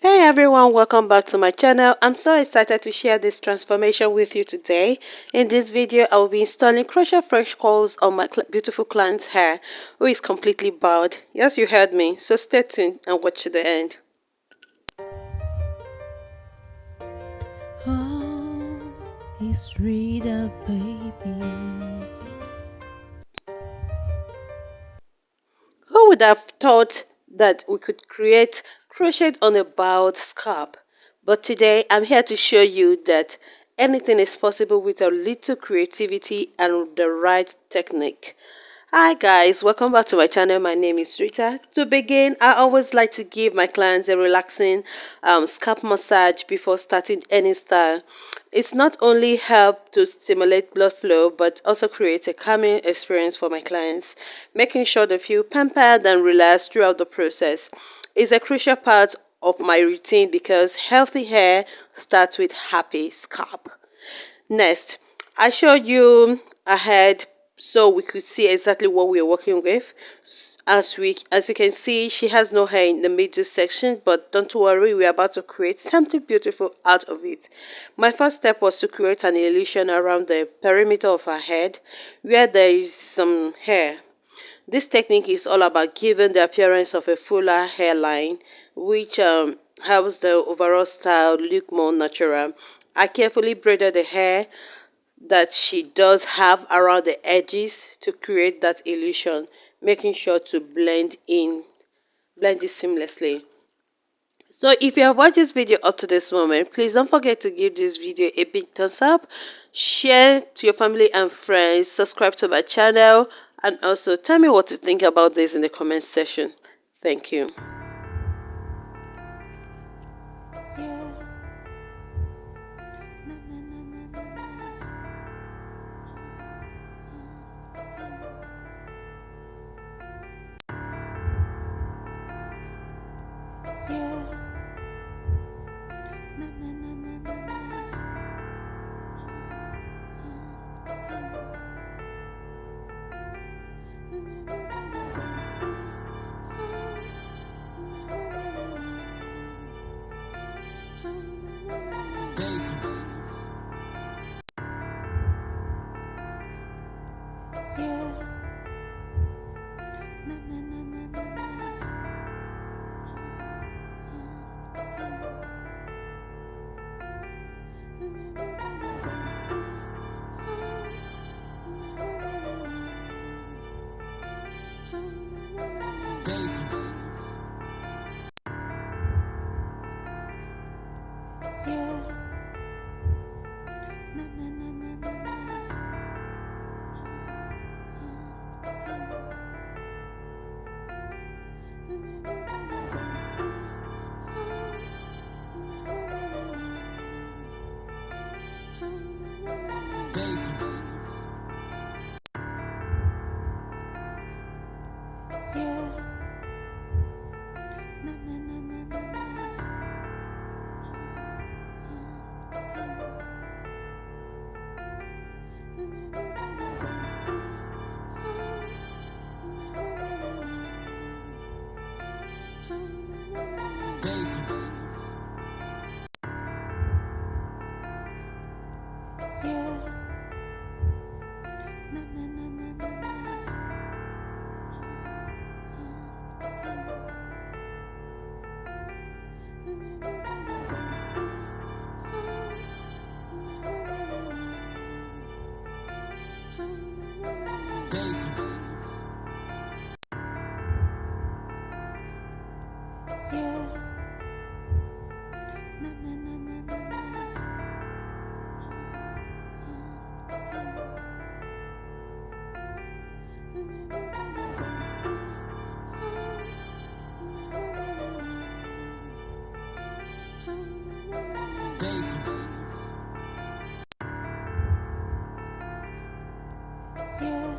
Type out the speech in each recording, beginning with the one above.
Hey everyone, welcome back to my channel. I'm so excited to share this transformation with you today. In this video, I will be installing Crochet French Curls on my beautiful client's hair who is completely bald. Yes, you heard me, so stay tuned and watch to the end. Oh, it's Rita, baby. Who would have thought that we could create crochet on a bald scalp? But today I'm here to show you that anything is possible with a little creativity and the right technique. Hi guys, welcome back to my channel. My name is Rita. To begin, I always like to give my clients a relaxing scalp massage before starting any style. It's not only help to stimulate blood flow but also create a calming experience for my clients, making sure they feel pampered and relaxed throughout the process. Is a crucial part of my routine because healthy hair starts with happy scalp. Next, I showed you ahead so we could see exactly what we are working with. As you can see, she has no hair in the middle section, but don't worry, we're about to create something beautiful out of it. My first step was to create an illusion around the perimeter of her head where there is some hair. This technique is all about giving the appearance of a fuller hairline, which helps the overall style look more natural. I carefully braided the hair that she does have around the edges to create that illusion, making sure to blend it seamlessly. So if you have watched this video up to this moment, please don't forget to give this video a big thumbs up, share to your family and friends, subscribe to my channel, and also tell me what you think about this in the comment section. Thank you. Yeah. Na, na, na, na, na, na. Yeah. Na, na, na, na, na, na. Na, na, na, na, Daisy. Yeah. Na, na, na, na, na, Daisy. Yeah. Na, na, na, na, na, Daisy. Yeah. Na, na, na, na, na, Daisy. Yeah. Na, na, na, na, na, Daisy. Yeah. Na, na, na, na, na, Daisy. Yeah.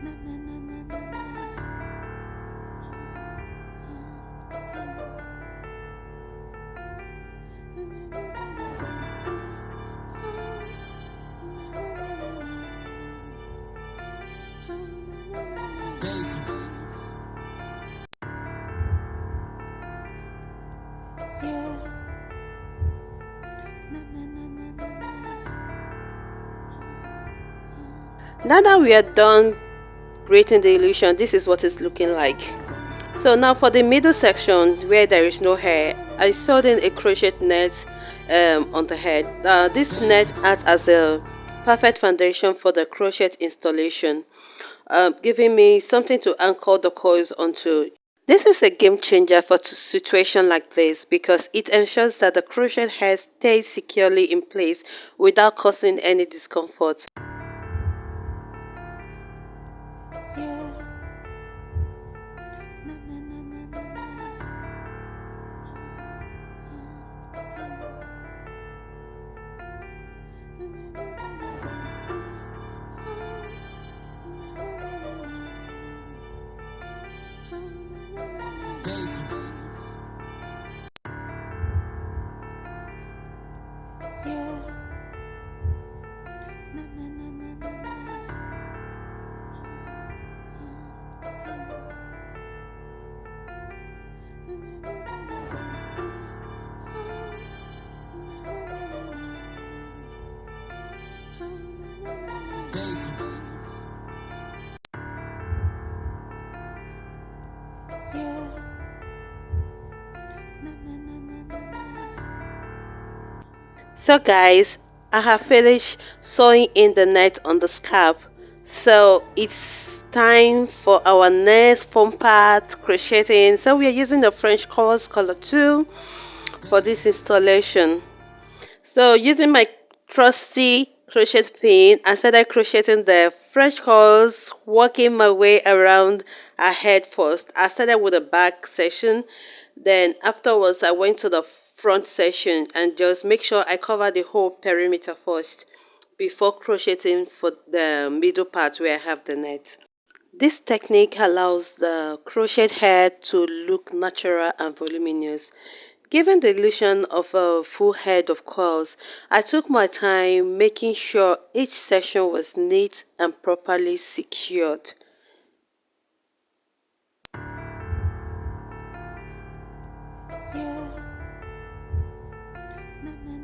Na, na, na, na, na, Daisy. Now that we are done creating the illusion, this is what it's looking like. So now for the middle section where there is no hair, I sewed in a crochet net on the head. This net acts as a perfect foundation for the crochet installation, giving me something to anchor the coils onto. This is a game changer for situation like this because it ensures that the crochet hair stays securely in place without causing any discomfort. Yeah. Na na na na na na. Yeah. Na na na na na na. Yeah. Na na na na na na. So guys, I have finished sewing in the net on the scalp. So it's time for our next fun part, crocheting. So we are using the French Curls color 2 for this installation. So using my trusty crochet pin, I started crocheting the French curls, working my way around her head first. I started with the back section, then afterwards I went to the front section and just make sure I cover the whole perimeter first before crocheting for the middle part where I have the net. This technique allows the crochet hair to look natural and voluminous. Given the illusion of a full head of curls, I took my time making sure each section was neat and properly secured. Yeah. Na na na na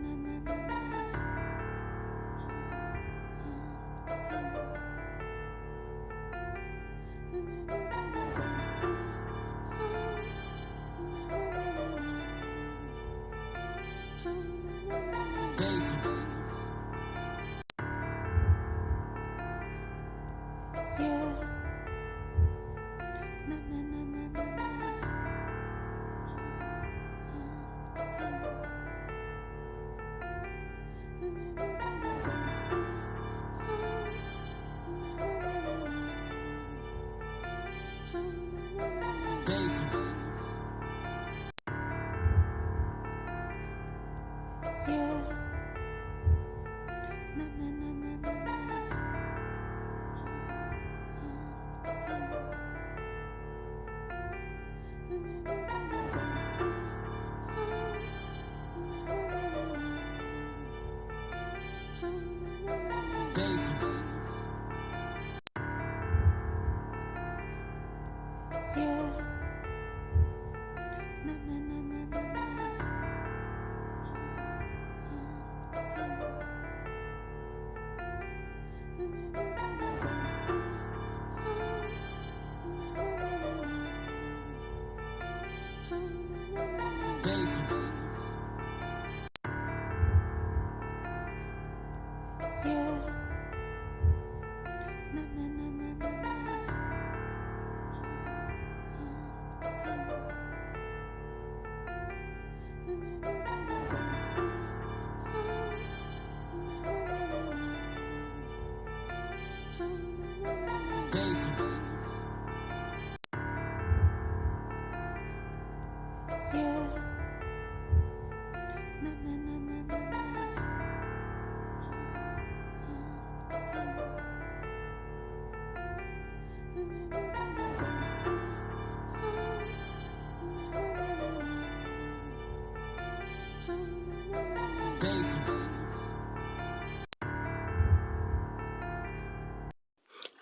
na na. Yeah. Na na na na na na. Yeah. Na na na na na na. Yeah. Na na na na na na. Yeah. Na na na na na na. Yeah. Na na na na na na.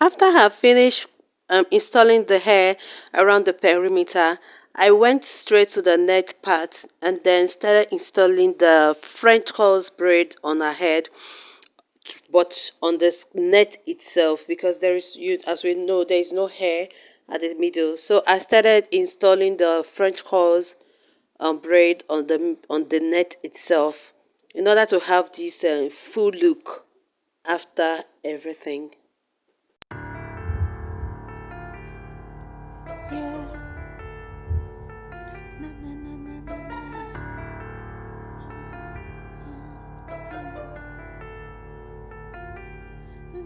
After I have finished installing the hair around the perimeter, I went straight to the net part and then started installing the French curls braid on her head but on this net itself, because there is, you as we know, there is no hair at the middle. So I started installing the French curls braid on the net itself in order to have this full look after everything. Yeah. Na na na na na na. Na na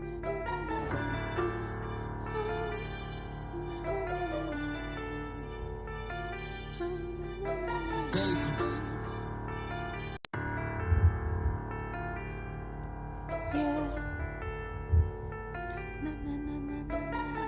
na na na na. Na na na na na. Yeah. Na na na na na na.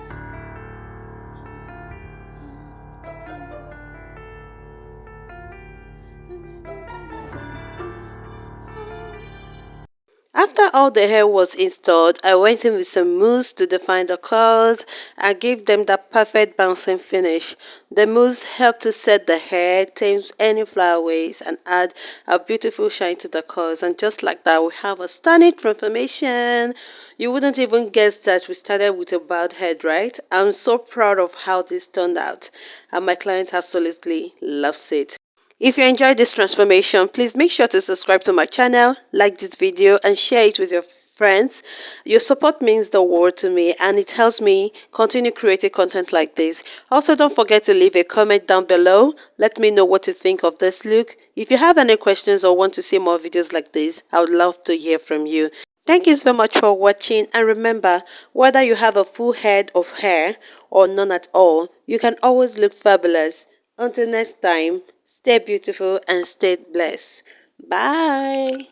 After all the hair was installed, I went in with some mousse to define the curls and give them that perfect bouncing finish. The mousse helped to set the hair, tames any flyaways, and add a beautiful shine to the curls. And just like that, we have a stunning transformation. You wouldn't even guess that we started with a bald head, right? I'm so proud of how this turned out, and my client absolutely loves it. If you enjoyed this transformation, please make sure to subscribe to my channel, like this video, and share it with your friends. Your support means the world to me, and it helps me continue creating content like this. Also, don't forget to leave a comment down below. Let me know what you think of this look. If you have any questions or want to see more videos like this, I would love to hear from you. Thank you so much for watching, and remember, whether you have a full head of hair or none at all, you can always look fabulous. Until next time, stay beautiful and stay blessed. Bye.